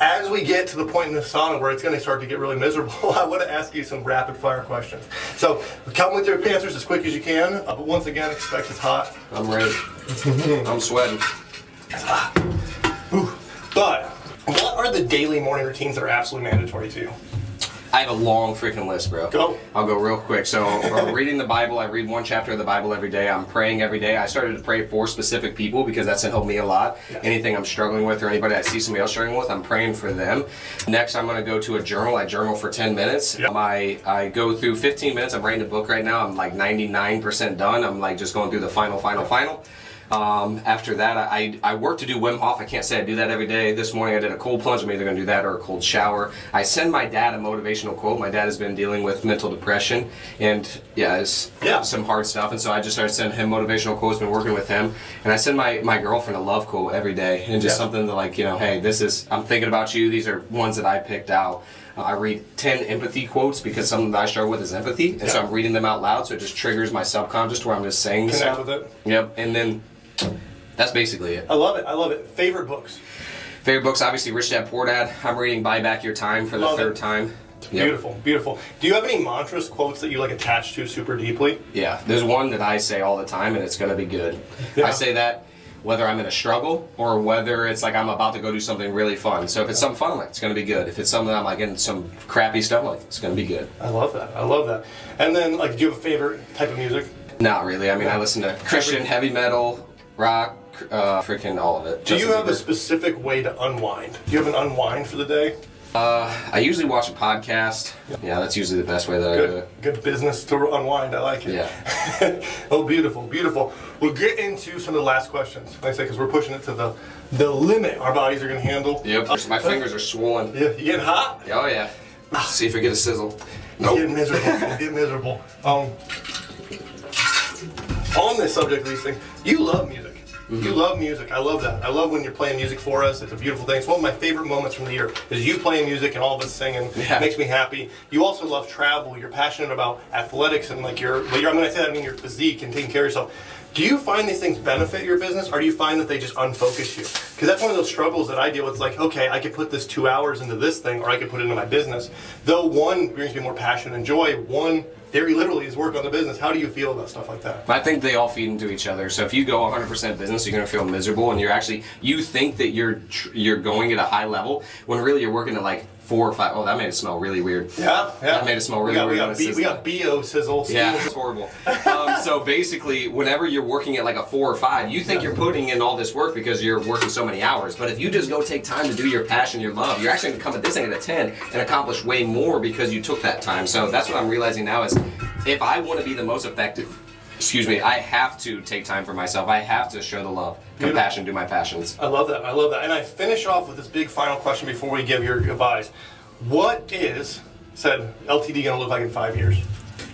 As we get to the point in the sauna where it's going to start to get really miserable, I want to ask you some rapid fire questions. So come with your answers as quick as you can, but once again, expect it's hot. I'm ready. I'm sweating. It's hot. Ooh. But what are the daily morning routines that are absolutely mandatory to you? I have a long freaking list, bro. Go. I'll go real quick. So I'm reading the Bible. I read one chapter of the Bible every day. I'm praying every day. I started to pray for specific people because that's helped me a lot. Yes. Anything I'm struggling with or anybody I see somebody else struggling with, I'm praying for them. Next, I'm going to go to a journal. I journal for 10 minutes. Yep. I go through 15 minutes. I'm writing a book right now. I'm like 99% done. I'm like just going through the final. After that, I work to do Wim Hof. I can't say I do that every day. This morning I did a cold plunge. I'm either going to do that or a cold shower. I send my dad a motivational quote. My dad has been dealing with mental depression and some hard stuff. And so I just started sending him motivational quotes, been working with him. And I send my girlfriend a love quote every day. And just something to like, hey, I'm thinking about you. These are ones that I picked out. I read 10 empathy quotes because something that I struggle with is empathy. And so I'm reading them out loud. So it just triggers my subconscious to where I'm just saying stuff. Connect with it. Yep. And then that's basically it. I love it. Favorite books? Favorite books, obviously Rich Dad Poor Dad. I'm reading Buy Back Your Time for the third time. Yep. Beautiful. Do you have any mantras, quotes that you like attach to super deeply? Yeah, there's one that I say all the time and it's going to be good. Yeah. I say that whether I'm in a struggle or whether it's like I'm about to go do something really fun. So if it's something fun, I'm like, it's going to be good. If it's something I'm like in some crappy stuff, I'm like, it's going to be good. I love that. And then, like, do you have a favorite type of music? Not really. I mean, I listen to Christian, heavy metal, rock, freaking all of it. Do you have a specific way to unwind? Do you have an unwind for the day? I usually watch a podcast. Yeah, that's usually the best way that I do it. Good business to unwind. I like it. Yeah. Oh, beautiful. We'll get into some of the last questions. Like I say, because we're pushing it to the limit our bodies are going to handle. Yep. My fingers are swollen. Yeah. You getting hot? Oh yeah. See if I get a sizzle. Nope. Get miserable. On this subject of these things, you love music. Mm-hmm. You love music. I love that. I love when you're playing music for us. It's a beautiful thing. It's one of my favorite moments from the year is you playing music and all of us singing. Yeah. It makes me happy. You also love travel. You're passionate about athletics and like I'm going to say that I mean your physique and taking care of yourself. Do you find these things benefit your business, or do you find that they just unfocus you? Because that's one of those struggles that I deal with. It's like, okay, I could put this 2 hours into this thing, or I could put it into my business. Though one brings me more passion and joy, one very literally is work on the business. How do you feel about stuff like that? I think they all feed into each other. So if you go 100% business, you're going to feel miserable, and you think that you're going at a high level when really you're working at like 4 or 5. Oh, that made it smell really weird. Yeah. That made it smell really weird. We got BO sizzle. Yeah, it's horrible. So basically, whenever you're working at like a 4 or 5, you think you're putting in all this work because you're working so many hours. But if you just go take time to do your passion, your love, you're actually going to come at this thing at a 10 and accomplish way more because you took that time. So that's what I'm realizing now is if I want to be the most effective, I have to take time for myself. I have to show the love, compassion, do my passions. I love that. And I finish off with this big final question before we give your goodbyes. What is LTD going to look like in 5 years?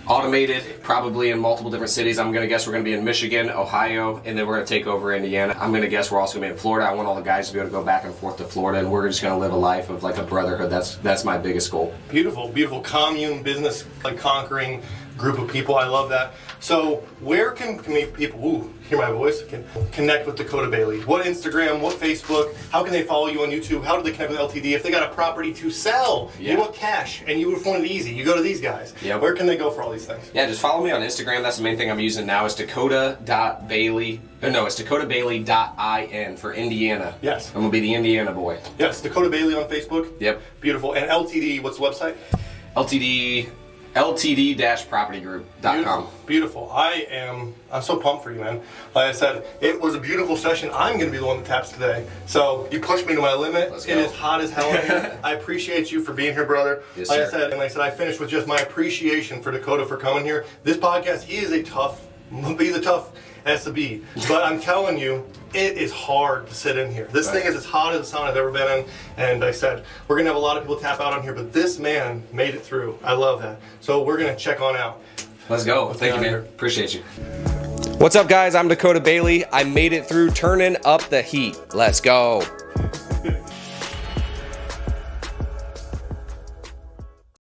Automated, probably in multiple different cities. I'm going to guess we're going to be in Michigan, Ohio, and then we're going to take over Indiana. I'm going to guess we're also going to be in Florida. I want all the guys to be able to go back and forth to Florida, and we're just going to live a life of like a brotherhood. That's my biggest goal. Beautiful Commune, business, like conquering group of people. I love that. So where can people, hear my voice, can connect with Dakota Bailey? What Instagram, what Facebook? How can they follow you on YouTube? How do they connect with LTD? If they got a property to sell, you want cash, and you want it easy, you go to these guys. Yep. Where can they go for all these things? Yeah, just follow me on Instagram. That's the main thing I'm using now is Dakota.Bailey. No, it's DakotaBailey.in for Indiana. Yes. I'm going to be the Indiana boy. Yes, Dakota Bailey on Facebook. Yep. Beautiful. And LTD, what's the website? LTD-propertygroup.com. Beautiful. I'm so pumped for you, man. Like I said, it was a beautiful session. I'm going to be the one that taps today. So you pushed me to my limit. Let's go. It is hot as hell in here. I appreciate you for being here, brother. Yes, like sir. I said, I finished with just my appreciation for Dakota for coming here. This podcast, he's a tough SB. But I'm telling you, it is hard to sit in here. This thing is as hot as the sauna I've ever been in. And I said, we're going to have a lot of people tap out on here, but this man made it through. I love that. So we're going to check on out. Let's go. Thank you, man. Appreciate you. What's up, guys? I'm Dakota Bailey. I made it through turning up the heat. Let's go.